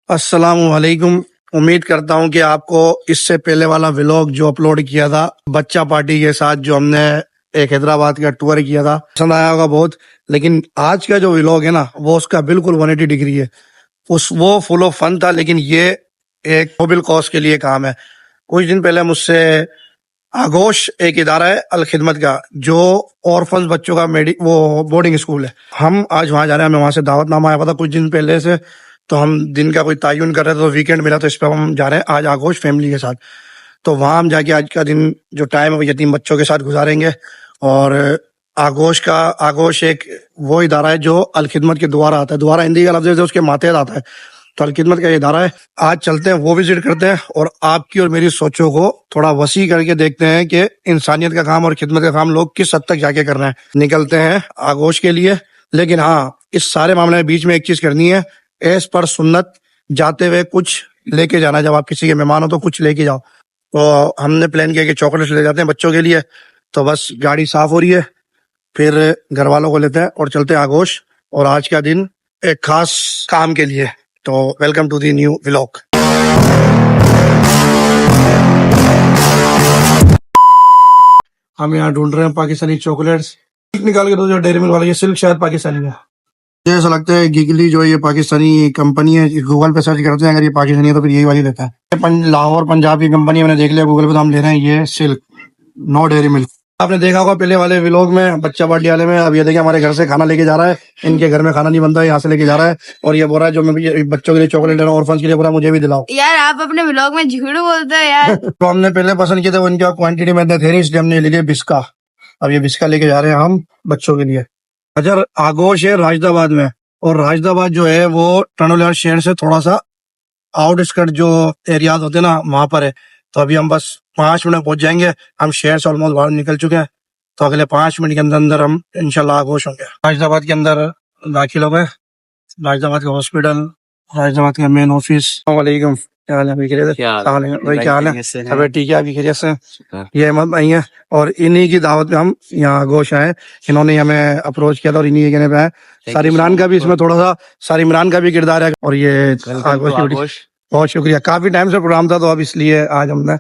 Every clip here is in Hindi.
अस्सलामु अलैकुम। उम्मीद करता हूँ कि आपको इससे पहले वाला व्लॉग जो अपलोड किया था बच्चा पार्टी के साथ, जो हमने एक हैदराबाद का टूर किया था, पसंद आया होगा बहुत। लेकिन आज का जो व्लॉग है ना, वो उसका बिल्कुल 180 डिग्री है। वो फुल ऑफ फन था, लेकिन ये एक नोबल कॉज के लिए काम है। कुछ दिन पहले मुझसे आगोश, एक इदारा है अल खिदमत का, जो ऑर्फन्स बच्चों का वो बोर्डिंग स्कूल है, हम आज वहां जा रहे हैं। हमें वहां से दावतनामा आया हुआ था कुछ दिन पहले से, तो हम दिन का कोई तयन कर रहे थे, तो वीकेंड मिला, तो इस पर हम जा रहे हैं आज आगोश फैमिली के साथ। तो वहां हम जाके आज का दिन जो टाइम है वो यतीम बच्चों के साथ गुजारेंगे। और आगोश एक वो इदारा है जो अल खिदमत के द्वारा आता है। द्वारा हिंदी का लफ्ज है, उसके मातहत आता है, तो अल खिदमत का ये इदारा है। आज चलते हैं, वो विजिट करते हैं, और आपकी और मेरी सोचों को थोड़ा वसी करके देखते हैं कि इंसानियत का काम और खिदमत का काम लोग किस हद तक जाके कर रहे हैं। निकलते हैं आगोश के लिए। लेकिन हाँ, इस सारे मामले में बीच में एक चीज करनी है, एज पर सुन्नत जाते हुए कुछ लेके जाना। जब आप किसी के मेहमान हो तो कुछ लेके जाओ। तो हमने प्लान किया कि चॉकलेट्स ले जाते हैं बच्चों के लिए। तो बस गाड़ी साफ हो रही है, फिर घर वालों को लेते हैं और चलते हैं आगोश। और आज का दिन एक खास काम के लिए। तो welcome to the new vlog. हम यहाँ ढूंढ रहे हैं पाकिस्तानी चॉकलेट्स। निकाल के दो जो डेयरी मिल्क वाला, ये सिल्क शायद पाकिस्तानी है। मुझे ऐसा लगता है गिगली जो ये पाकिस्तानी कंपनी है, गूगल पे सर्च करते हैं, अगर ये पाकिस्तानी है तो फिर यही वाली लेता है। लाहौर पंजाब की कंपनी है, मैंने देख लिया गूगल पे, तो हम ले रहे हैं ये सिल्क, नो डेयरी मिल्क। आपने देखा होगा पहले वाले व्लॉग में, बच्चा पार्टी वाले में। अब ये देखिए हमारे घर से खाना लेके जा रहा है। इनके घर में खाना नहीं बनता है, यहाँ से लेके जा रहा है। और ये बोल रहा है जो मैं बच्चों के लिए चॉकलेट ले रहा हूँ, ऑर्फन्स के लिए, बोला मुझे भी दिलाओ। यार आप अपने व्लॉग में झूठ बोलते हो यार। तो हमने पहले पसंद किए थे, वो इनका क्वांटिटी में थे नहीं, इसलिए हमने ले लिया बिस्का। अब ये बिस्का लेके जा रहे हैं हम बच्चों के लिए। अच्छा, आगोश है राजदाबाद में, और राजदाबाद जो है वो टनोलियार शहर से थोड़ा सा आउटस्कर्ट जो एरियाज होते हैं ना, वहां पर है। तो अभी हम बस 5 मिनट पहुंच जाएंगे। हम शहर से ऑलमोस्ट बाहर निकल चुके हैं, तो अगले 5 मिनट के अंदर अंदर हम इंशाल्लाह आगोश होंगे। राजदाबाद के अंदर दाखिल हो गए। राजदाबाद का हॉस्पिटल, राजदाबाद का मेन ऑफिस। वालेकुम, क्या हाल है भाई? खैरियत? भाई क्या हाल है? अबे ठीक है, अभी खैरियत से। ये अहमद भाई हैं, और इन्हीं की दावत पे हम यहाँ आगोश आए। इन्होंने हमें अप्रोच किया था और इन्हीं के कहने पे आए। सारिमरान का भी इसमें थोड़ा सा, सारिमरान का भी किरदार है। और ये आगोश, बहुत शुक्रिया। काफी टाइम से प्रोग्राम था, तो अब इसलिए आज हमने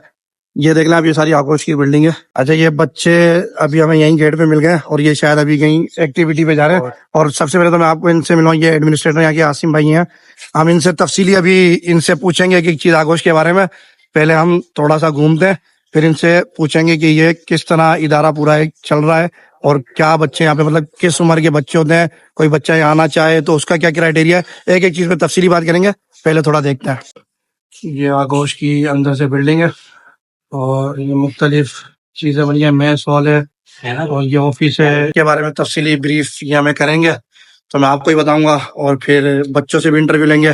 ये देखना। अब ये सारी आगोश की बिल्डिंग है। अच्छा, ये बच्चे अभी हमें यहीं गेट पे मिल गए, और ये शायद अभी कहीं एक्टिविटी पे जा रहे हैं। और सबसे पहले तो मैं आपको इनसे मिलवाऊं, ये एडमिनिस्ट्रेटर यहाँ के आसिम भाई हैं। हम इनसे तफसीली अभी इनसे पूछेंगे कि चीज आगोश के बारे में। पहले हम थोड़ा सा घूमते हैं, फिर इनसे पूछेंगे कि ये किस तरह इदारा पूरा एक चल रहा है, और क्या बच्चे यहाँ पे, मतलब किस उम्र के बच्चे होते हैं। कोई बच्चा यहाँ आना चाहे तो उसका क्या क्राइटेरिया है। एक एक चीज पे तफसीली बात करेंगे। पहले थोड़ा देखते हैं। ये आगोश की अंदर से बिल्डिंग है, और ये मुख्तलिफ चीजें बनी है, मैस हॉल है ना, और ये ऑफिस है। के बारे में तफसीली ब्रीफ ये हमें करेंगे, तो मैं आपको ही बताऊंगा। और फिर बच्चों से भी इंटरव्यू लेंगे,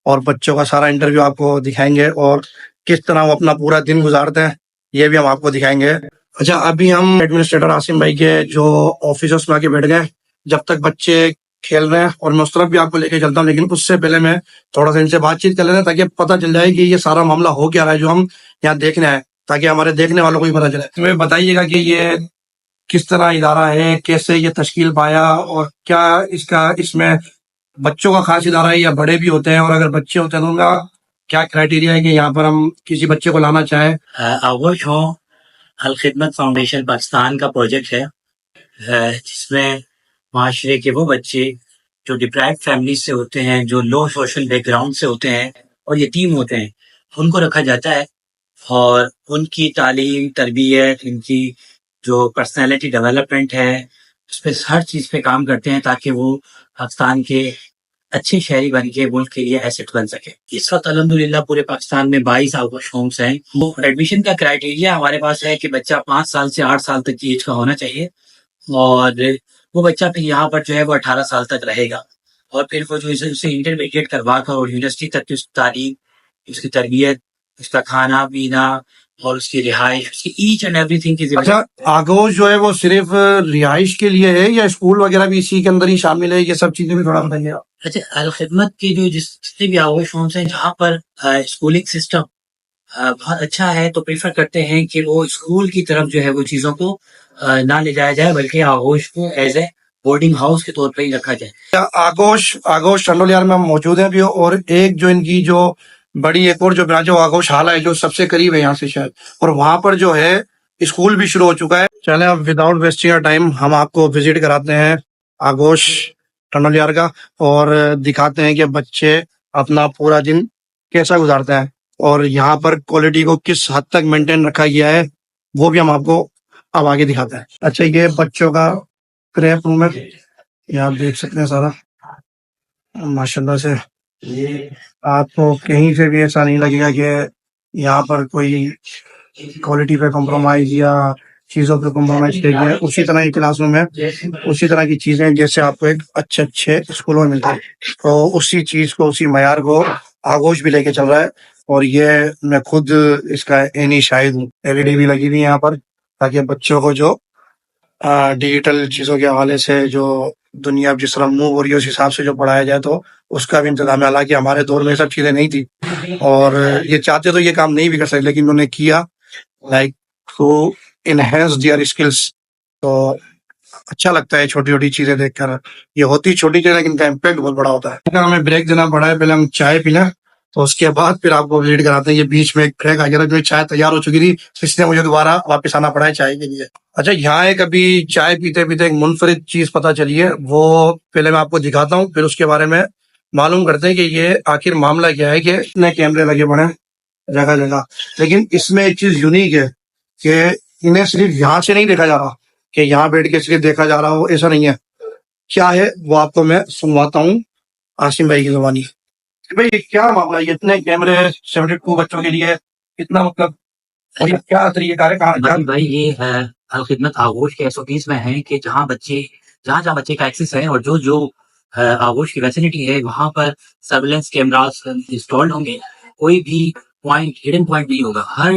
और बच्चों का सारा इंटरव्यू आपको दिखाएंगे, और किस तरह वो अपना पूरा दिन गुजारते हैं ये भी हम आपको दिखाएंगे। अच्छा, अभी हम एडमिनिस्ट्रेटर आसिम भाई के जो ऑफिस में आके बैठ गए। जब तक बच्चे खेल रहे हैं, और मैं उस तरफ भी आपको लेके चलता हूँ, लेकिन उससे पहले मैं थोड़ा सा इनसे बातचीत कर लेते हैं, ताकि पता चल जाए कि ये सारा मामला हो क्या रहा है जो हम यहाँ देखने आए, ताकि हमारे देखने वालों को भी पता चले। तुम्हें बताइएगा कि ये किस तरह इदारा है, कैसे ये तश्कील पाया, और क्या इसमें बच्चों का खास इदारा है या बड़े भी होते हैं, और अगर बच्चे होते हैं तो उनका क्या क्राइटेरिया है कि यहाँ पर हम किसी बच्चे को लाना चाहें। आगोश हो अल खिदमत फाउंडेशन पाकिस्तान का प्रोजेक्ट है, जिसमें माशरे के वो बच्चे जो डिप्राइव्ड फैमिली से होते हैं, जो लो सोशल बैकग्राउंड से होते हैं और यतीम होते हैं, उनको रखा जाता है। और उनकी तालीम, तरबियत, उनकी जो पर्सनैलिटी डेवलपमेंट है, उस पर हर चीज़ पे काम करते हैं, ताकि वो पाकिस्तान के अच्छे शहरी बन के मुल्क के लिए एसेट बन सके। इस वक्त अल्हम्दुलिल्लाह पूरे पाकिस्तान में 22 आगोश होम्स हैं। वो एडमिशन का क्राइटेरिया हमारे पास है कि बच्चा 5 साल से 8 साल तक की एज का होना चाहिए, और वो बच्चा फिर यहाँ पर जो है वो 18 साल तक रहेगा। और फिर वो जो उसे इंटरमीडिएट करवा कर और यूनिवर्सिटी तक की उसकी तालीम, उसकी तरबियत, उसका खाना पीना और उसकी रिहाइश, उसकी ईच एंड एवरीथिंग की। अच्छा, आगोश जो है वो सिर्फ रिहाइश के लिए है, या स्कूल वगैरह भी इसी के अंदर ही शामिल है? ये सब चीजें भी थोड़ा बताइए। अच्छा, अल खिदमत की जो जितने भी आगोश होम्स हैं जहाँ पर स्कूलिंग सिस्टम बहुत अच्छा है, तो प्रेफर करते हैं कि वो स्कूल की तरफ जो है वो चीज़ों को ना ले जाया जाए, बल्कि आगोश को एज ए बोर्डिंग हाउस के तौर पे ही रखा जाए। आगोश आगोश टंडोलियार में हम मौजूद हैं अभी, और एक जो इनकी जो बड़ी एक और जो ब्रांच है वो आगोश हाला है, जो सबसे करीब है यहाँ से शायद, और वहां पर जो है स्कूल भी शुरू हो चुका है। चले अब विदाउट वेस्टिंग टाइम हम आपको विजिट कराते हैं आगोश टंडोलियार का, और दिखाते हैं कि बच्चे अपना पूरा दिन कैसा गुजारते हैं और यहाँ पर क्वालिटी को किस हद तक मेंटेन रखा गया है, वो भी हम आपको अब आगे दिखाते हैं। अच्छा, ये बच्चों का क्रैप रूम है, ये आप देख सकते हैं सारा माशाल्लाह से। आपको कहीं से भी ऐसा नहीं लगेगा कि यहाँ पर कोई क्वालिटी पे कॉम्प्रोमाइज या चीजों पे कॉम्प्रोमाइज किया गया है। उसी तरह की क्लासरूम है, उसी तरह की चीजें जैसे आपको एक अच्छे अच्छे स्कूलों में मिलती है, तो उसी चीज को, उसी मयार को आगोश भी लेके चल रहा है। और ये मैं खुद इसका एनी शाहिद हूँ। एलईडी भी लगी हुई है यहाँ पर, ताकि बच्चों को जो डिजिटल चीजों के हवाले से जो दुनिया जिस तरह मूव हो रही है उस हिसाब से जो पढ़ाया जाए, तो उसका भी इंतजाम है। हालांकि हमारे दौर में ये सब चीजें नहीं थी, और ये चाहते तो ये काम नहीं भी कर सकते, लेकिन उन्होंने किया like to enhance their skills. तो अच्छा लगता है छोटी छोटी चीजें देखकर। ये होती छोटी चीजें, लेकिन इनका इम्पैक्ट बहुत बड़ा होता है। अगर हमें ब्रेक देना पड़ा है, पहले हम चाय पी लें, तो उसके बाद फिर आपको विजिट कराते हैं। ये बीच में एक ब्रेक आ गया था, जो चाय तैयार हो चुकी थी, इसलिए मुझे दोबारा वापस आना पड़ा है चाय के लिए। अच्छा, यहाँ एक अभी चाय पीते पीते एक मुनफरिद चीज पता चली है, वो पहले मैं आपको दिखाता हूँ, फिर उसके बारे में मालूम करते हैं कि ये आखिर मामला क्या है। कि इतने कैमरे लगे पड़े हैं जगह जगह, लेकिन इसमें एक चीज यूनिक है कि इन्हें सिर्फ यहाँ से नहीं देखा जा रहा, कि यहाँ बैठ के सिर्फ देखा जा रहा हो, ऐसा नहीं है। क्या है वो आपको मैं सुनवाता हूँ आसिम भाई की जुबानी। भाई ये क्या मामला है, ये इतने कैमरे 72 बच्चों के लिए, इतना मतलब, और ये क्या तरीकेकार है, कहाँ भाई ये अल खिदमत आगोश के एसओपीज में है कि जहाँ जहाँ बच्चे का एक्सेस है और जो जो आगोश की फैसिलिटी है वहां पर सर्विलेंस कैमरास इंस्टॉल्ड होंगे। कोई भी पॉइंट हिडन पॉइंट नहीं होगा, हर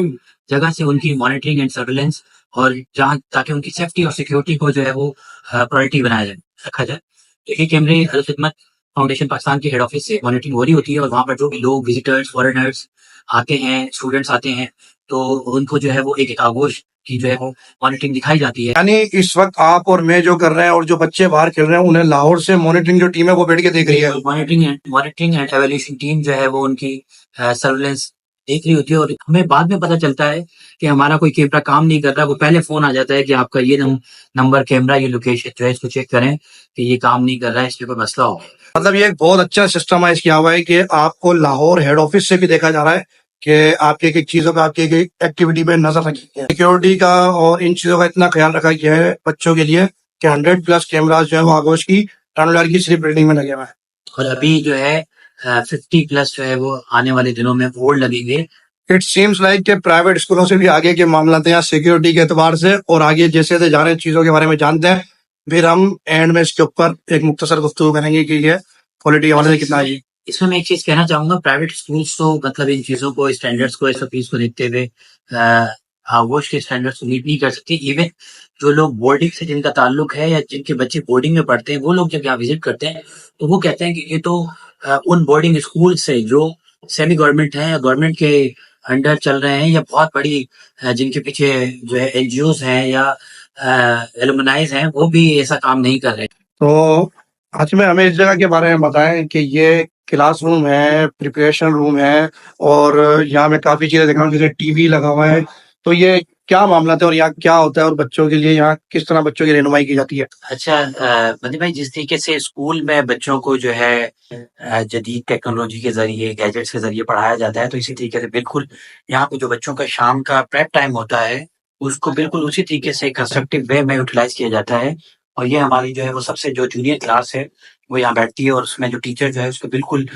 जगह से उनकी मॉनिटरिंग एंड सर्विलेंस, और जहाँ ताकि उनकी सेफ्टी और सिक्योरिटी को जो है वो प्रायोरिटी बनाया जाए, रखा जाए। तो ये कैमरे अल खिदमत फाउंडेशन पाकिस्तान के हेड ऑफिस से मॉनिटरिंग हो रही होती है, और वहाँ पर जो भी लोग विजिटर्स फॉरेनर्स आते हैं, स्टूडेंट्स आते हैं, तो उनको जो है वो एक एक आगोश की जो है वो मॉनिटरिंग दिखाई जाती है। यानी इस वक्त आप और मैं जो कर रहे हैं और जो बच्चे बाहर खेल रहे हैं, उन्हें लाहौर से मॉनिटरिंग जो टीम है वो बैठ के देख रही है। मॉनिटरिंग एंड एवेल्यूशन टीम जो है वो उनकी सर्विलेंस देख रही होती है, और हमें बाद में पता चलता है कि हमारा कोई कैमरा काम नहीं कर रहा। वो पहले फोन आ जाता है कि आपका ये नंबर कैमरा, ये लोकेशन जो है इसको चेक करें कि ये काम नहीं कर रहा है, इसमें कोई मसला हो। मतलब ये एक बहुत अच्छा सिस्टमाइज किया हुआ है कि आपको लाहौर हेड ऑफिस से भी देखा जा रहा है कि आपकी एक एक चीजों का, आपकी एक एक एक्टिविटी पे नजर रखी है। सिक्योरिटी का और इन चीजों का इतना ख्याल रखा गया है बच्चों के लिए कि 100+ कैमराज जो है वो आगोश की टनल की सिर्फ बिल्डिंग में लगे हुए हैं। और अभी जो है 50+ जो है वो आने वाले दिनों में बोर्ड लगेंगे। इट सीम्स लाइक के प्राइवेट स्कूलों से भी आगे के मामला थे यहाँ सिक्योरिटी के एतबार से, और आगे जैसे जा रहे हैं चीजों के बारे में जानते हैं। फिर हम एंड में इसके ऊपर एक मुख्तसर गुफ्तगू करेंगे कि ये क्वालिटी हमारे कितना है। इसमें मैं एक चीज कहना चाहूंगा, प्राइवेट स्कूल्स तो मतलब इन चीजों को, स्टैंडर्ड्स को, एसओपीज को देखते हुए आगोश के स्टैंडर्ड्स को मीट नहीं कर सकती। इवन जो लोग बोर्डिंग से जिनका ताल्लुक है या जिनके बच्चे बोर्डिंग में पढ़ते हैं, वो लोग जब यहाँ विजिट करते हैं तो वो कहते हैं कि ये तो उन बोर्डिंग स्कूल से जो सेमी गवर्नमेंट है या गवर्नमेंट के अंडर चल रहे हैं, या बहुत बड़ी जिनके पीछे जो है एनजीओज हैं या एलुमनाइज हैं, वो भी ऐसा काम नहीं कर रहे। तो आज में हमें इस जगह के बारे में बताएं कि ये क्लासरूम है, प्रिपरेशन रूम है, और यहाँ मैं काफी चीजें देख रहा हूँ, जैसे टीवी लगा हुआ है। तो ये क्या मामला है और यहाँ क्या होता है, और बच्चों के लिए यहाँ किस तरह बच्चों की रहनुमाई की जाती है? अच्छा बंदे भाई, जिस तरीके से स्कूल में बच्चों को जो है जदीद टेक्नोलॉजी के जरिए, गैजेट्स के जरिए पढ़ाया जाता है, तो इसी तरीके से बिल्कुल यहाँ पे जो बच्चों का शाम का प्रेप टाइम होता है, उसको बिल्कुल उसी तरीके से कंस्ट्रक्टिव वे में यूटिलाइज किया जाता है। और ये हमारी जो है वो सबसे जो जूनियर क्लास है वो यहाँ बैठती है, और उसमें जो टीचर जो है उसको बिल्कुल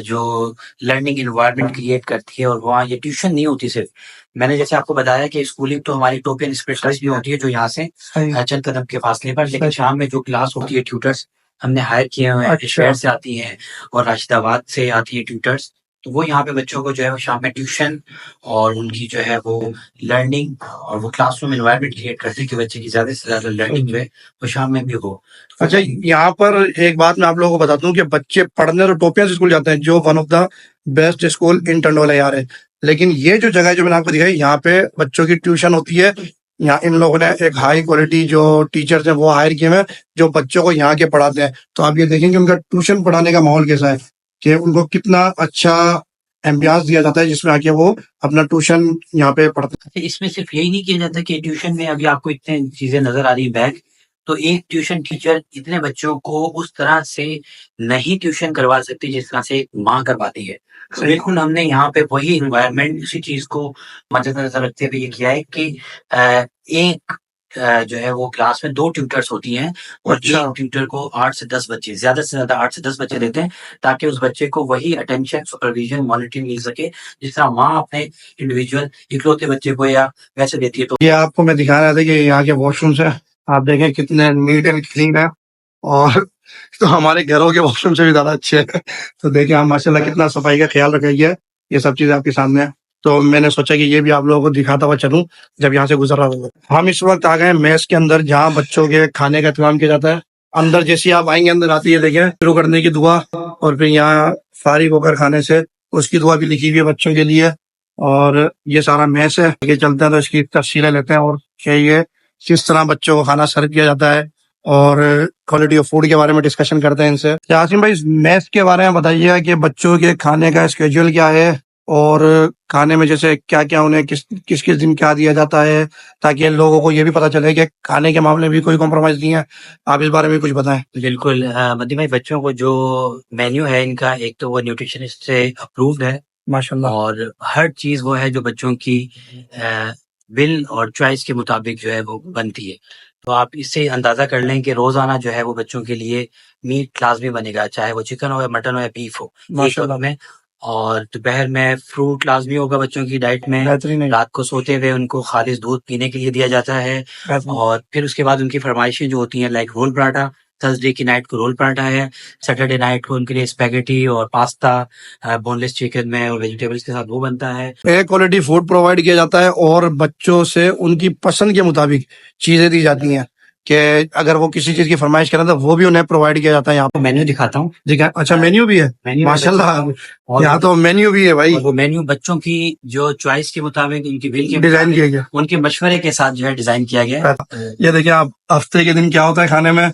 जो लर्निंग इन्वायरमेंट क्रिएट करती है। और वहाँ ये ट्यूशन नहीं होती सिर्फ, मैंने जैसे आपको बताया कि स्कूलिंग तो हमारी टोपियन स्पेशलिस्ट भी होती है जो यहाँ से चंद कदम के फासले पर, लेकिन शाम में जो क्लास होती है, ट्यूटर्स हमने हायर किए हुए हैं, शहर से आती हैं और राशिदाबाद से आती है ट्यूटर्स। तो वो यहाँ पे बच्चों को जो है वो शाम में ट्यूशन और उनकी जो है वो लर्निंग और वो क्लासरूम एनवायरनमेंट क्रिएट करते हैं कि बच्चे की ज्यादा से ज्यादा लर्निंग जो है वो शाम में भी हो। अच्छा, यहाँ पर एक बात मैं आप लोगों को बताता हूँ कि बच्चे पढ़ने तो टोपियन स्कूल जाते हैं, जो one of the best school in Tandola यार है। लेकिन ये जो जगह है जो मैंने आपको दिखाई, यहाँ पे बच्चों की ट्यूशन होती है, यहाँ इन लोगों ने एक हाई क्वालिटी जो टीचर्स हैं वो हायर किए हुए हैं जो बच्चों को यहाँ के पढ़ाते हैं। तो आप ये देखेंगे उनका ट्यूशन पढ़ाने का माहौल कैसा है, कि उनको कितना अच्छा एम्बियंस दिया जाता है जिसमें आके वो अपना ट्यूशन यहाँ पे पढ़ते हैं। अच्छा, इसमें सिर्फ यही नहीं किया जाता कि ट्यूशन में अभी आपको इतने चीजें नजर आ रही है बैग, तो एक ट्यूशन टीचर इतने बच्चों को उस तरह से नहीं ट्यूशन करवा सकती जिस तरह से एक माँ करवाती है। तो बिल्कुल हमने यहाँ पे वही इन्वायरमेंट उसी चीज को मद्देनजर रखते हुए ये किया है कि एक जो है वो क्लास में 2 ट्यूटर्स होती हैं और अच्छा। एक ट्यूटर को 8 से 10 बच्चे, ज्यादा से ज्यादा 8 से 10 बच्चे देते हैं, ताकि उस बच्चे को वही अटेंशन, सुपरविजन, मॉनिटरिंग मिल सके जिस तरह माँ अपने इंडिविजुअल इकलौते बच्चे को या वैसे देती है। तो ये आपको मैं दिखा रहा था कि यहाँ के वॉशरूम्स है, आप देखें कितने नीट एंड क्लीन है, और तो हमारे घरों के वॉशरूम से भी ज्यादा अच्छे हैं। तो देखिए हम माशाल्लाह कितना सफाई का ख्याल रखा गया है, ये सब चीजें आपके सामने है। तो मैंने सोचा कि ये भी आप लोगों को दिखाता हुआ चलूं जब यहाँ से गुजर रहा हूँ। हम इस वक्त आ गए हैं मेस के अंदर जहाँ बच्चों के खाने का इंतजाम किया जाता है। अंदर जैसे आप आएंगे अंदर आती है देखें शुरू करने की दुआ, और फिर यहाँ फारिग होकर खाने से उसकी दुआ भी लिखी हुई है बच्चों के लिए। और ये सारा मैस है, ये चलते हैं तो इसकी तफसीलें लेते हैं और ये किस तरह बच्चों को खाना सर्व किया जाता है और क्वालिटी ऑफ फूड के बारे में डिस्कशन करते हैं इनसे। यासीन भाई, मैथ के बारे में बताइएगा कि बच्चों के खाने का स्केड्यूल क्या है और खाने में जैसे क्या क्या उन्हें किस किस किस दिन क्या दिया जाता है, ताकि लोगों को ये भी पता चले कि खाने के मामले में भी कोई कॉम्प्रोमाइज नहीं है। आप इस बारे में कुछ बताएं। बिल्कुल मदी भाई, बच्चों को जो मेन्यू है इनका, एक तो वो न्यूट्रिशनिस्ट से अप्रूव्ड है माशाल्लाह। और हर चीज वो है जो बच्चों की विल और चॉइस के मुताबिक जो है वो बनती है। तो आप इससे अंदाजा कर लें कि रोजाना जो है वो बच्चों के लिए मीट लाजमी बनेगा, चाहे वो चिकन हो या मटन हो या बीफ हो एक माशाल्लाह वक्त में। और दोपहर में फ्रूट लाजमी होगा बच्चों की डाइट में। बेहतरीन है। रात को सोते हुए उनको खालिस दूध पीने के लिए दिया जाता है। बेहतरीन। और फिर उसके बाद उनकी फरमाइशें जो होती हैं, लाइक रोल पराठा, थर्सडे की नाइट को रोल पराठा है, सैटरडे नाइट को उनके लिए स्पैगेटी और पास्ता बोनलेस चिकन में और वेजिटेबल्स के साथ वो बनता है। ए क्वालिटी फूड प्रोवाइड किया जाता है और बच्चों से उनकी पसंद के मुताबिक चीजें दी जाती हैं, कि अगर वो किसी चीज की फरमाइश करें तो वो भी उन्हें प्रोवाइड किया जाता है। यहाँ तो मेन्यू दिखाता हूँ। ठीक है, अच्छा मेन्यू भी है। मेन्यू माशाल्लाह, और यहाँ तो मेन्यू भी है भाई, और वो मेन्यू बच्चों की जो चॉइस के मुताबिक, उनकी विल के डिजाइन मुताबिक, किया गया। उनके मशवरे के साथ जो है डिजाइन किया गया है। ये देखिए आप, हफ्ते के दिन क्या होता है खाने में,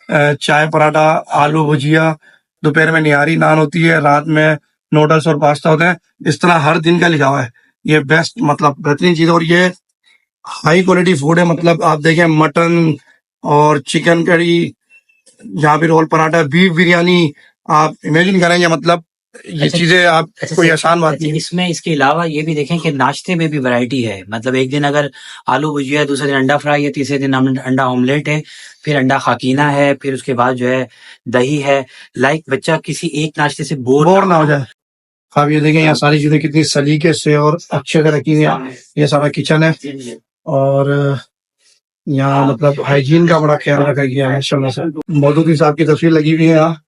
चाय पराठा, आलू भुजिया, दोपहर में निहारी नान होती है, रात में नूडल्स और पास्ता होते हैं। इस तरह हर दिन का लिखा हुआ है। ये बेस्ट, मतलब बेहतरीन चीज है और ये हाई क्वालिटी फूड है। मतलब आप देखें मटन और चिकन करी, जहाँ भी रोल पराठा, बीफ बिरयानी, आप इमेजिन करेंगे, मतलब ये अच्छा, चीजें आप अच्छा कोई सर, आसान बात अच्छा, नहीं है। इसमें इसके अलावा ये भी देखें कि नाश्ते में भी वैरायटी है। मतलब एक दिन अगर आलू भुजिया है, दूसरे दिन अंडा फ्राई है, तीसरे दिन अंडा ऑमलेट है, फिर अंडा खाकीना है, फिर उसके बाद जो है दही है। लाइक बच्चा किसी एक नाश्ते से बोर ना हो जाए। आप ये देखें यहाँ सारी चीजें कितनी सलीके से और अच्छे से रखी हुई हैं। ये सारा किचन है और यहाँ मतलब हाइजीन का बड़ा ख्याल रखा गया है माशाल्लाह से। मौदूदी साहब की तस्वीर लगी हुई है यहाँ,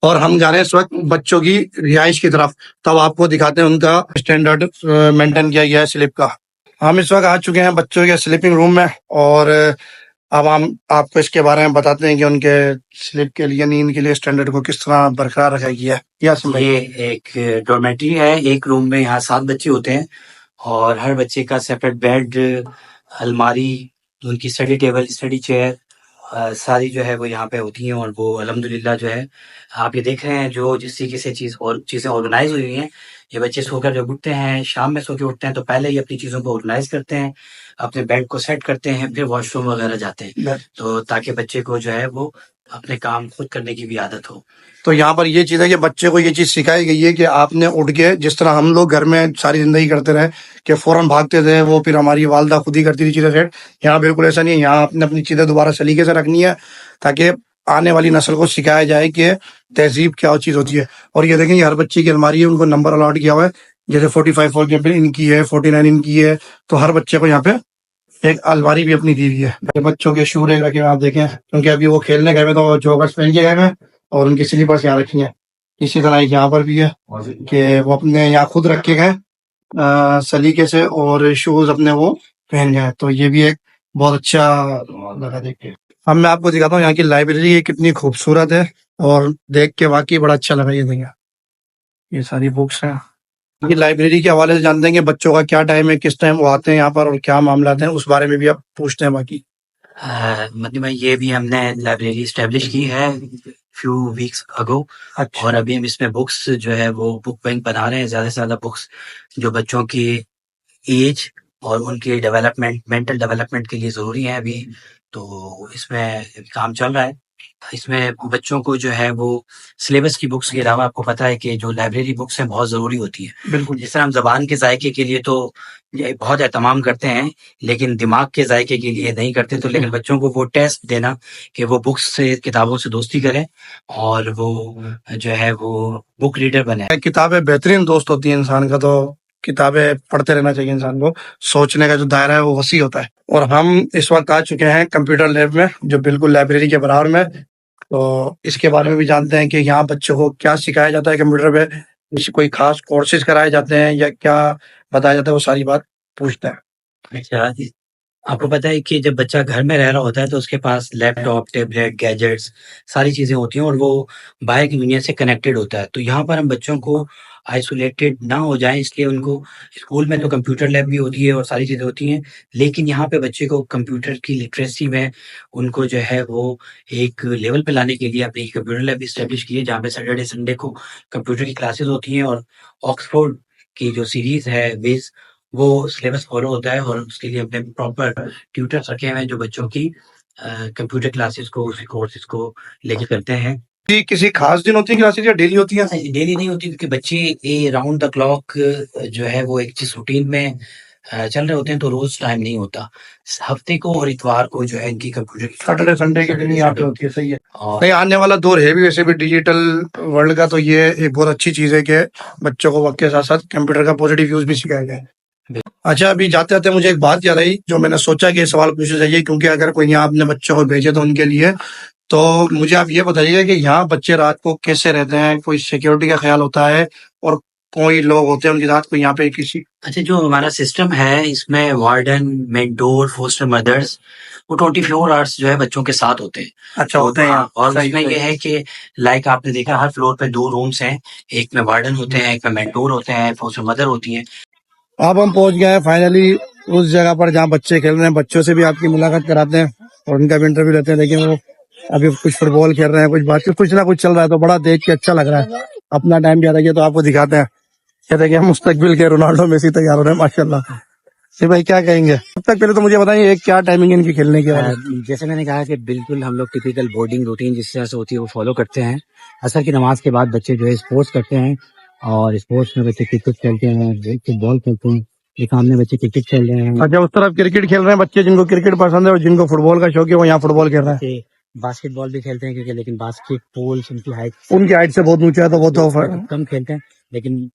और हम जा रहे हैं इस वक्त बच्चों की रिहाइश की तरफ, तब आपको दिखाते हैं उनका स्टैंडर्ड मेंटेन किया गया है स्लीप का। हम इस वक्त आ चुके हैं बच्चों के स्लीपिंग रूम में, और अब हम आपको इसके बारे में बताते हैं कि उनके स्लीप के लिए, नींद के लिए स्टैंडर्ड को किस तरह बरकरार रखा गया है। ये एक डॉर्मेट्री है। एक रूम में यहाँ 7 बच्चे होते हैं और हर बच्चे का सेपरेट बेड, अलमारी, उनकी स्टडी टेबल, स्टडी चेयर सारी जो है वो यहाँ पे होती हैं। और वो अल्हम्दुलिल्लाह जो है, आप ये देख रहे हैं जो जिस तरीके से चीज़ें ऑर्गेनाइज हुई हुई हैं। ये बच्चे सोकर जब उठते हैं, शाम में सो के उठते हैं, तो पहले ही अपनी चीज़ों को ऑर्गेनाइज करते हैं, अपने बेड को सेट करते हैं, फिर वॉशरूम वगैरह जाते हैं, तो ताकि बच्चे को जो है वो अपने काम खुद करने की भी आदत हो। तो यहाँ पर ये चीज है कि बच्चे को ये चीज सिखाई गई है कि आपने उठ के, जिस तरह हम लोग घर में सारी जिंदगी करते रहे कि फौरन भागते थे, वो फिर हमारी वालदा खुद ही करती थी चीजें सेट, यहाँ बिल्कुल ऐसा नहीं है। यहाँ आपने अपनी चीजें दोबारा सलीके से रखनी है, ताकि आने वाली नस्ल को सिखाया जाए कि तहजीब क्या चीज होती है। और ये देखें, हर बच्चे की अलमारी है, उनको नंबर अलॉट किया हुआ है। जैसे 45 फॉर एग्जाम्पल इनकी है, 49 इनकी है, तो हर बच्चे को यहाँ पे एक अलमारी भी अपनी दी हुई है। बच्चों के शू रैक रखे हुए आप देखें, क्योंकि अभी वो खेलने गए हैं तो जॉगर्स पहन के गए हैं और उनकी स्लीपर्स यहाँ रखी हैं। इसी तरह एक यहाँ पर भी है कि वो अपने यहाँ खुद रखे गए सलीके से, और शूज अपने वो पहन गए। तो ये भी एक बहुत अच्छा लगा देख के। अब मैं आपको दिखाता हूँ यहाँ की लाइब्रेरी कितनी खूबसूरत है, और देख के वाकई बड़ा अच्छा लगा। ये देखिए, ये सारी बुक्स हैं। कि लाइब्रेरी के हवाले से जानते हैं कि बच्चों का क्या टाइम है, किस टाइम वो आते हैं यहाँ पर और क्या मामला हैं, उस बारे में भी आप पूछते हैं बाकी। मतलब भाई ये भी हमने लाइब्रेरी इस्टेब्लिश की है फ्यू वीक्स अगो। अच्छा, और अभी हम इसमें बुक्स जो है वो बुक बैंक बना रहे हैं, ज़्यादा से ज़्यादा बुक्स जो बच्चों की एज और उनके डेवलपमेंट मेंटल डेवलपमेंट के लिए ज़रूरी है अभी। तो इसमें काम चल रहा है। इसमें बच्चों को जो है वो सिलेबस की बुक्स के अलावा आपको पता है कि जो लाइब्रेरी बुक्स हैं बहुत ज़रूरी होती हैं। बिल्कुल। जिस तरह हम ज़बान के जायके के लिए तो ये बहुत एहतमाम करते हैं, लेकिन दिमाग के जायके के लिए नहीं करते। तो लेकिन बच्चों को वो टेस्ट देना कि वो बुक्स से, किताबों से दोस्ती करें और वो जो है वो बुक रीडर बने। किताबें बेहतरीन दोस्त होती हैं इंसान का, तो किताबें पढ़ते रहना चाहिए इंसान को। सोचने का जो दायरा है वो वसी होता है। और हम इस वक्त आ चुके हैं कंप्यूटर लैब में, जो बिल्कुल लाइब्रेरी के बराबर में। तो इसके बारे में भी जानते हैं कि यहाँ बच्चों को क्या सिखाया जाता है कंप्यूटर पे, कोई खास कोर्सेज कराए जाते हैं या क्या बताया जाता है, वो सारी बात पूछते हैं। अच्छा, आपको पता है कि जब बच्चा घर में रह रहा होता है तो उसके पास लैपटॉप, टैबलेट, गैजेट्स सारी चीज़ें होती हैं और वो बाहर की दुनिया से कनेक्टेड होता है। तो यहाँ पर हम बच्चों को आइसोलेटेड ना हो जाएँ, इसलिए उनको स्कूल में तो कंप्यूटर लैब भी होती है और सारी चीज़ें होती हैं, लेकिन यहाँ पे बच्चे को कंप्यूटर की लिटरेसी में उनको जो है वो एक लेवल पे लाने के लिए हमने कंप्यूटर लैब भी एस्टेब्लिश की है, जहाँ पे सैटरडे, संडे को कंप्यूटर की क्लासेस होती हैं। और ऑक्सफोर्ड की जो सीरीज़ है विज़, वो सिलेबस फॉलो होता है और उसके लिए हमने प्रॉपर ट्यूटर्स रखे हुए हैं जो बच्चों की कंप्यूटर क्लासेस को, उसी कोर्सेज को लेके करते हैं। कि किसी खास दिन होती है क्लासेज या डेली होती है? डेली नहीं होती क्योंकि बच्चे ये राउंड द क्लॉक जो है वो एक चीज रूटीन में चल रहे होते हैं, तो रोज टाइम नहीं होता। हफ्ते को और इतवार को जो है इनकी कंप्यूटर की सैटरडे संडे के दिन ही यहाँ पे होती है, सही है। और नहीं, आने वाला दौर है भी वैसे भी डिजिटल वर्ल्ड का, तो ये एक बहुत अच्छी चीज है कि बच्चों को वक्त के साथ साथ कंप्यूटर का पॉजिटिव यूज भी सिखाया जाए। अच्छा, अभी जाते जाते मुझे एक बात याद आई जो मैंने सोचा कि ये सवाल पूछना चाहिए, क्योंकि अगर कोई यहाँ अपने बच्चों को भेजे तो उनके लिए, तो मुझे आप ये बताइएगा कि यहाँ बच्चे रात को कैसे रहते हैं, कोई सिक्योरिटी का ख्याल होता है और कोई लोग होते हैं उनके साथ, कोई यहाँ पे किसी। अच्छा, जो हमारा सिस्टम है इसमें वार्डन, मेंटोर, फोस्टर मदर्स वो 24 आवर्स जो है बच्चों के साथ होते हैं। अच्छा, होते हैं यहाँ। और सही, उसमें सही। ये है कि लाइक आपने देखा हर फ्लोर पे 2 रूम्स हैं, एक में वार्डन होते हैं, एक में मेंटोर होते हैं, फोस्टर मदर होती हैं। अब हम पहुंच गए हैं फाइनली उस जगह पर जहाँ बच्चे खेल रहे हैं। बच्चों से भी आपकी मुलाकात कराते हैं और उनका भी इंटरव्यू लेते हैं, लेकिन वो अभी कुछ फुटबॉल खेल रहे हैं, कुछ बातचीत, कुछ ना कुछ चल रहा है, तो बड़ा देख के अच्छा लग रहा है। अपना टाइम भी आ गया तो आपको दिखाते हैं। कहते हैं कि हम मुस्तकबिल के रोनाल्डो मेसी तैयार हो रहे हैं, माशाल्लाह। जी भाई, क्या कहेंगे? अब तक पहले तो मुझे बताइए एक क्या टाइमिंग है इनकी खेलने की? जैसे मैंने कहा कि बिल्कुल हम लोग टिपिकल बोर्डिंग रूटीन जिस तरह से होती है वो फॉलो करते हैं। असर की नमाज के बाद बच्चे जो है स्पोर्ट्स करते हैं और स्पोर्ट्स में बच्चे क्रिकेट खेलते हैं, फुटबॉल खेलते हैं। ये सामने बच्चे क्रिकेट खेल रहे हैं। अच्छा, उस तरफ क्रिकेट खेल रहे हैं बच्चे, जिनको क्रिकेट पसंद है और जिनको फुटबॉल का शौक है वो यहाँ फुटबॉल खेल रहे हैं। बास्केटबॉल भी खेलते हैं क्योंकि लेकिन बास्केटबॉल उनकी हाइट से बहुत ऊंचा है तो वो तो कम खेलते हैं, लेकिन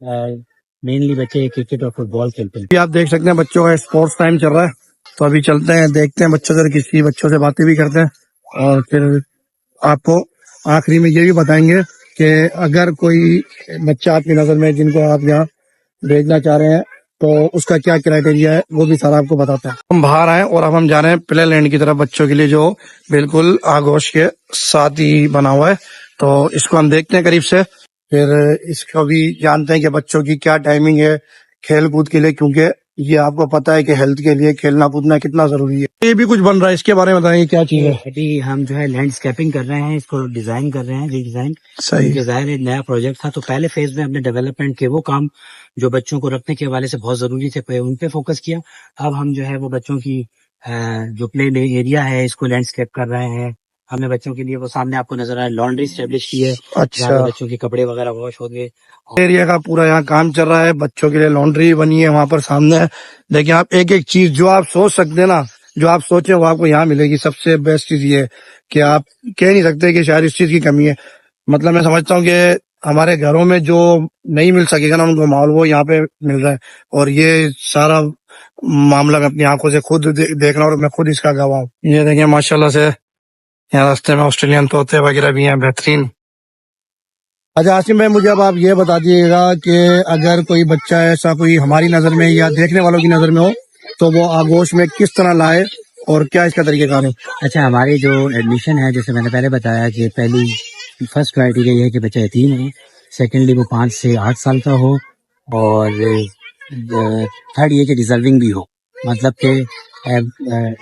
मेनली बच्चे क्रिकेट और फुटबॉल खेलते हैं। अभी आप देख सकते हैं बच्चों का स्पोर्ट्स टाइम चल रहा है, तो अभी चलते हैं, देखते हैं बच्चों से, किसी बच्चों से बातें भी करते हैं और फिर आपको आखिरी में ये भी बताएंगे कि अगर कोई बच्चा आपकी नजर में जिनको आप यहाँ भेजना चाह रहे हैं तो उसका क्या क्राइटेरिया है, वो भी सारा आपको बताता है। हम बाहर आए और अब हम जा रहे हैं प्ले लैंड की तरफ, बच्चों के लिए, जो बिल्कुल आगोश के साथ ही बना हुआ है। तो इसको हम देखते हैं करीब से, फिर इसको भी जानते हैं कि बच्चों की क्या टाइमिंग है खेल कूद के लिए, क्योंकि ये आपको पता है कि हेल्थ के लिए खेलना कूदना कितना जरूरी है। ये भी कुछ बन रहा है, इसके बारे में बताएंगे क्या चीज है? अभी हम जो है लैंडस्केपिंग कर रहे हैं, इसको डिजाइन कर रहे हैं, रीडिजाइन। सही। डिजाइन एक नया प्रोजेक्ट था, तो पहले फेज में हमने डेवलपमेंट के वो काम जो बच्चों को रखने के हवाले से बहुत जरूरी थे उन पे फोकस किया। अब हम जो है वो बच्चों की जो प्ले एरिया है इसको लैंडस्केप कर रहे हैं। हमने बच्चों के लिए वो सामने आपको नजर आ रहा है लॉन्ड्री स्टेब्लिश की है। अच्छा, बच्चों के कपड़े वगैरह वॉश हो गए। एरिया का पूरा यहाँ काम चल रहा है, बच्चों के लिए लॉन्ड्री बनी है वहां पर सामने। देखिए आप, एक एक चीज जो आप सोच सकते हैं ना, जो आप सोचे वो आपको यहाँ मिलेगी। सबसे बेस्ट चीज ये है कि आप कह नहीं सकते कि शायद इस चीज की कमी है। मतलब मैं समझता हूँ कि हमारे घरों में जो नहीं मिल सकेगा ना उनको माहौल, वो यहाँ पे मिल रहा है। और ये सारा मामला मैं अपनी आंखों से खुद देख रहा हूँ और मैं खुद इसका गवाह हूँ। ये देखिए माशाल्लाह से यहाँ रास्ते में ऑस्ट्रेलियन तोते वगैरह भी हैं, बेहतरीन। अच्छा आसिम भाई, मुझे अब आप ये बता दीजिएगा कि अगर कोई बच्चा ऐसा कोई हमारी नजर में या देखने वालों की नजर में हो तो वो आगोश में किस तरह लाए और क्या इसका तरीकेकार है? अच्छा, हमारी जो एडमिशन है, जैसे मैंने पहले बताया कि फर्स्ट क्राइटेरिया ये है कि बच्चा यतीम है। सेकेंडली वो 5 से 8 साल का हो और थर्ड ये कि डिजर्विंग भी हो, मतलब कि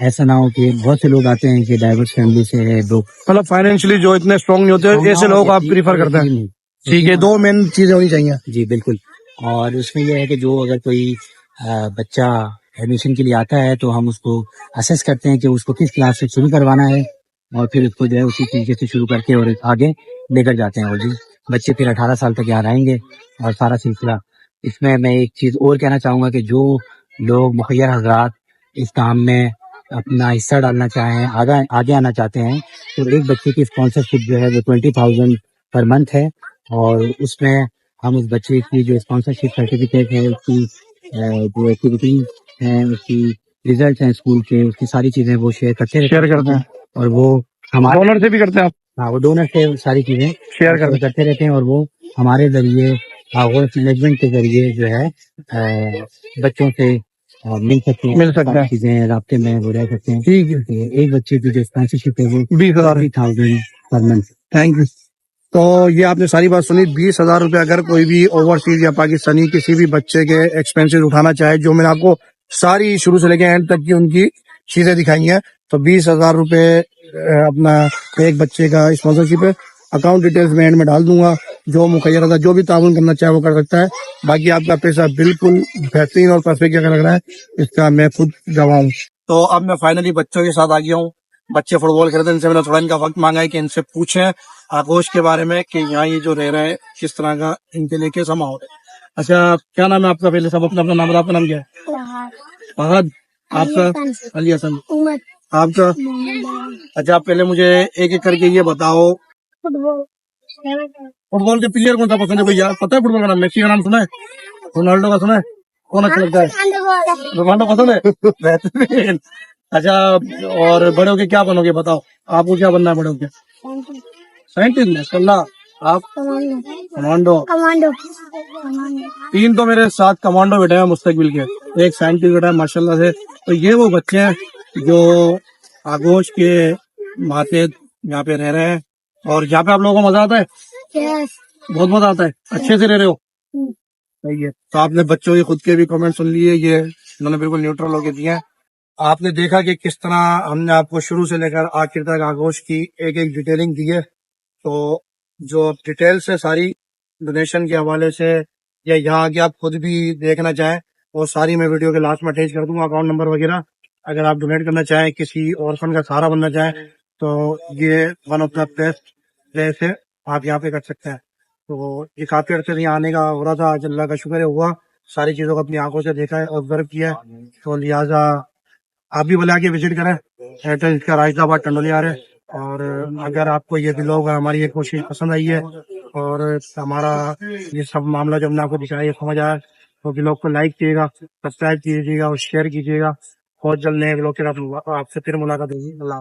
ऐसा ना हो कि बहुत से लोग आते हैं कि डाइवर्स फैमिली से है, दो मतलब फाइनेंशियली जो इतने स्ट्रांग नहीं होते ऐसे लोग आप प्रीफर करते हैं। ठीक है, दो मेन चीजें होनी चाहिए। जी बिल्कुल। और उसमें यह है कि जो अगर कोई बच्चा एडमिशन के लिए आता है तो हम उसको असेस करते हैं कि उसको किस क्लास से शुरू करवाना है, और फिर उसको जो है उसी तरीके से शुरू करके और आगे लेकर जाते हैं। और जी बच्चे फिर 18 साल तक यहाँ रहेंगे और सारा सिलसिला। इसमें मैं एक चीज़ और कहना चाहूँगा कि जो लोग मुखिया हजरात इस काम में अपना हिस्सा डालना चाहें, आगे आना चाहते हैं, तो एक बच्चे की स्पॉन्सरशिप जो है वो 20,000 पर मंथ है, और उसमें हम उस बच्चे की जो स्पॉन्सरशिप सर्टिफिकेट है, उसकी जो एक्टिविटीज हैं, उसकी रिजल्ट हैं स्कूल के, उसकी सारी चीजें वो शेयर करते करते हैं। और वो हमारे डोनर से भी करते हैं आप? हाँ, वो डोनर से सारी चीजें शेयर करते रहते हैं, और वो हमारे जरिए आगोश मैनेजमेंट के जरिए जो है बच्चों से मिल सकते हैं, चीजें राब्ते में वो रह सकते हैं। ठीक है, तो एक बच्चे की जो स्पॉन्सरशिप है वो 20,000 पर मंथ। Thank you. तो ये आपने सारी बात सुनी। 20,000 रुपये अगर कोई भी ओवरसीज या पाकिस्तानी किसी भी बच्चे के एक्सपेंसेस उठाना चाहे, जो मैंने आपको सारी शुरू से लेके एंड तक की उनकी चीजें दिखाई हैं, तो 20,000 रुपये अपना एक बच्चे का स्पॉन्सरशिप है। अकाउंट डिटेल्स में एंड में डाल दूंगा। जो मुखैर था, जो भी ताउन करना चाहे वो कर सकता है। बाकी आपका पैसा बिल्कुल बेहतरीन और परफेक्ट जगह लग रहा है, इसका मैं खुद गवाह हूँ। तो अब मैं फाइनली बच्चों के साथ आ गया हूँ। बच्चे फुटबॉल खेलते हैं, इनसे मैंने थोड़ा इनका वक्त मांगा है कि इनसे पूछें आगोश के बारे में कि यहाँ ये जो रह रहे हैं किस तरह का इनके लिए कैसा माहौल है। अच्छा, क्या नाम है आपका? पहले सब अपना नाम बताओ। आपका नाम क्या है? फहद। आपका? अली हसन। आपका? अच्छा, आप पहले मुझे एक एक करके ये बताओ, फुटबॉल के प्लेयर कौन सा पसंद है भैया? पता है फुटबॉल का नाम? मेसी का नाम सुना है? रोनाल्डो का सुना है? कौन अच्छा लगता है? रोनाल्डो पसंद है? बेहतरीन। अच्छा, और बड़े होके क्या बनोगे बताओ? आपको क्या बनना है बड़े होके? साइंटिस्ट माशाल्लाह। आप? कमांडो। तीन तो मेरे साथ कमांडो बैठे हैं मुस्तकबिल के, एक साइंटिस्ट बैठा है माशाल्लाह से। तो ये वो बच्चे हैं जो आगोश के माते यहाँ पे रह रहे हैं, और यहाँ पे आप लोगों को मजा आता है? बहुत मजा आता है। अच्छे से रह रहे हो? सही है। तो आपने बच्चों के खुद के भी कमेंट सुन लिए, ये इन्होंने बिल्कुल न्यूट्रल होके दिए हैं। आपने देखा कि किस तरह हमने आपको शुरू से लेकर आखिर तक आगोश की एक एक डिटेलिंग दी है। तो जो डिटेल्स है सारी डोनेशन के हवाले से, या यहाँ आगे आप खुद भी देखना चाहें, वो सारी मैं वीडियो के लास्ट में अटैच कर दूंगा, अकाउंट नंबर वगैरह। अगर आप डोनेट करना चाहें, किसी ऑर्फन का सहारा बनना चाहें, तो ये one of the best place है, आप यहाँ पे कर सकते हैं। तो ये काफी अर्से से यहाँ आने का हो रहा था, आज अल्लाह का शुक्र है हुआ। सारी चीजों को अपनी आंखों से देखा है, ऑब्जर्व किया है, तो लिहाजा आप भी भले आके विजिट करें। एड्रेस इसका राजदाबाद टंडोलियार है। और अगर आपको ये व्लॉग हमारी ये कोशिश पसंद आई है, और हमारा ये सब मामला जो हमने आपको दिखाया ये समझ आया, तो व्लॉग को लाइक कीजिएगा, सब्सक्राइब कीजिएगा और शेयर कीजिएगा। बहुत जल्द नए व्लॉग के साथ आपसे फिर मुलाकात होगी। अल्लाह।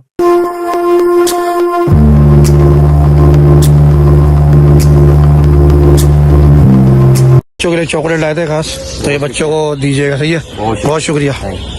बच्चों के लिए चॉकलेट लाए थे खास, तो ये बच्चों को दीजिएगा। सही है, बहुत शुक्रिया।